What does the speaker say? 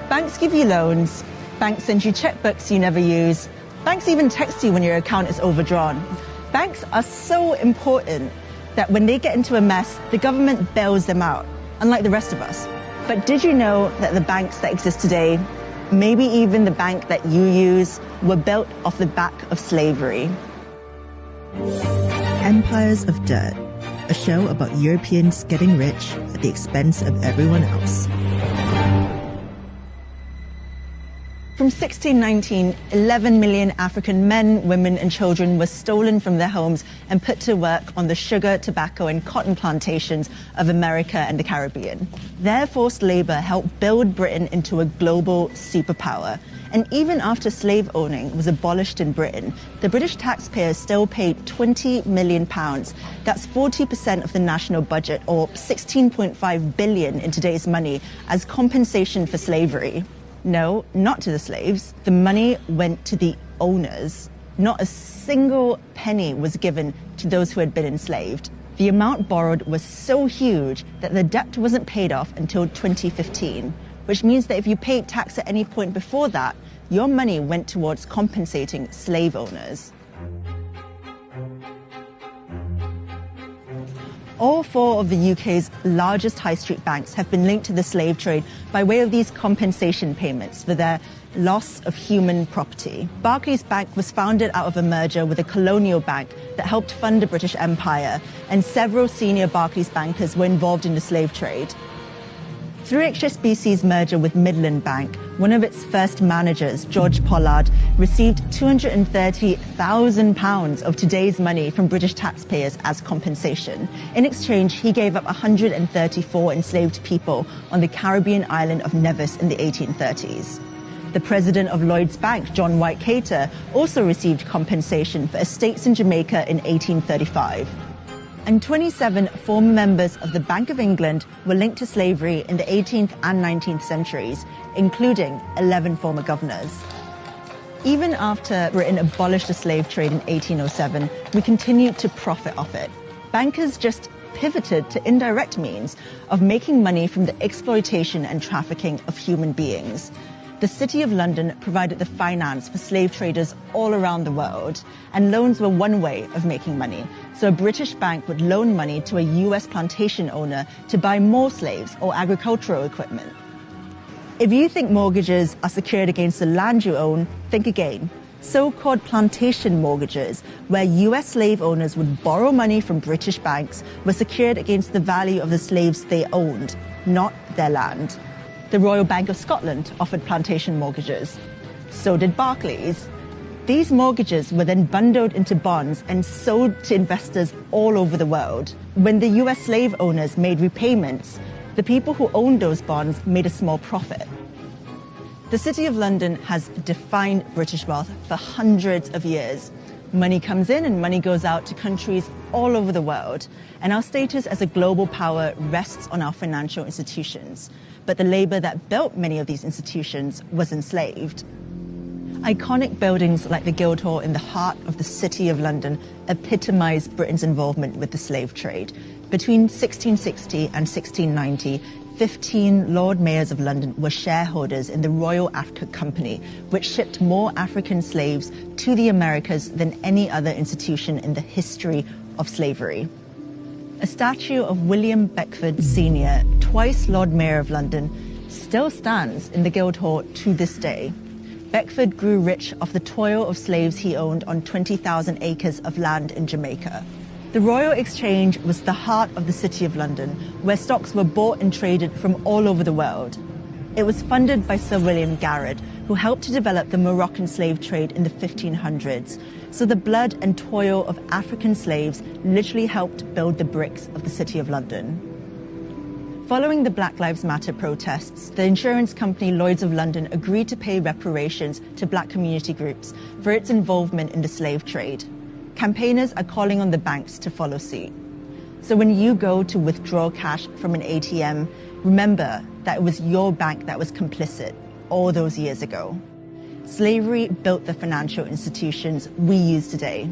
Banks give you loans, banks send you checkbooks you never use, banks even text you when your account is overdrawn. Banks are so important that when they get into a mess, the government bails them out, unlike the rest of us. But did you know that the banks that exist today, maybe even the bank that you use, were built off the back of slavery? Empires of Dirt, a show about Europeans getting rich at the expense of everyone else. From 1619, 11 million African men, women, and children were stolen from their homes and put to work on the sugar, tobacco, and cotton plantations of America and the Caribbean. Their forced labor helped build Britain into a global superpower. And even after slave owning was abolished in Britain, the British taxpayers still paid £20 million. That's 40% of the national budget, or 16.5 billion in today's money, as compensation for slavery. No, not to the slaves. The money went to the owners. Not a single penny was given to those who had been enslaved. The amount borrowed was so huge that the debt wasn't paid off until 2015, which means that if you paid tax at any point before that, your money went towards compensating slave owners. All four of the UK's largest high street banks have been linked to the slave trade by way of these compensation payments for their loss of human property. Barclays Bank was founded out of a merger with a colonial bank that helped fund the British Empire, and several senior Barclays bankers were involved in the slave trade. Through HSBC's merger with Midland Bank, one of its first managers, George Pollard, received £230,000 of today's money from British taxpayers as compensation. In exchange, he gave up 134 enslaved people on the Caribbean island of Nevis in the 1830s. The president of Lloyds Bank, John White Cater, also received compensation for estates in Jamaica in 1835. And 27 former members of the Bank of England were linked to slavery in the 18th and 19th centuries, including 11 former governors. Even after Britain abolished the slave trade in 1807, we continued to profit off it. Bankers just pivoted to indirect means of making money from the exploitation and trafficking of human beings. The City of London provided the finance for slave traders all around the world, and loans were one way of making money. So a British bank would loan money to a US plantation owner to buy more slaves or agricultural equipment. If you think mortgages are secured against the land you own, think again. So-called plantation mortgages, where US slave owners would borrow money from British banks, were secured against the value of the slaves they owned, not their land. The Royal Bank of Scotland offered plantation mortgages. So did Barclays. These mortgages were then bundled into bonds and sold to investors all over the world. When the US slave owners made repayments, the people who owned those bonds made a small profit. The City of London has defined British wealth for hundreds of years. Money comes in and money goes out to countries all over the world, and our status as a global power rests on our financial institutions. But the labor that built many of these institutions was enslaved. Iconic buildings like the Guildhall in the heart of the City of London epitomise Britain's involvement with the slave trade. Between 1660 and 1690, 15 Lord Mayors of London were shareholders in the Royal Africa Company, which shipped more African slaves to the Americas than any other institution in the history of slavery. A statue of William Beckford Sr., twice Lord Mayor of London, still stands in the Guildhall to this day. Beckford grew rich off the toil of slaves he owned on 20,000 acres of land in Jamaica. The Royal Exchange was the heart of the City of London, where stocks were bought and traded from all over the world. It was funded by Sir William Garrard, who helped to develop the Moroccan slave trade in the 1500s. So the blood and toil of African slaves literally helped build the bricks of the City of London. Following the Black Lives Matter protests, the insurance company Lloyds of London agreed to pay reparations to black community groups for its involvement in the slave trade. Campaigners are calling on the banks to follow suit. So when you go to withdraw cash from an ATM, remember that it was your bank that was complicit all those years ago. Slavery built the financial institutions we use today.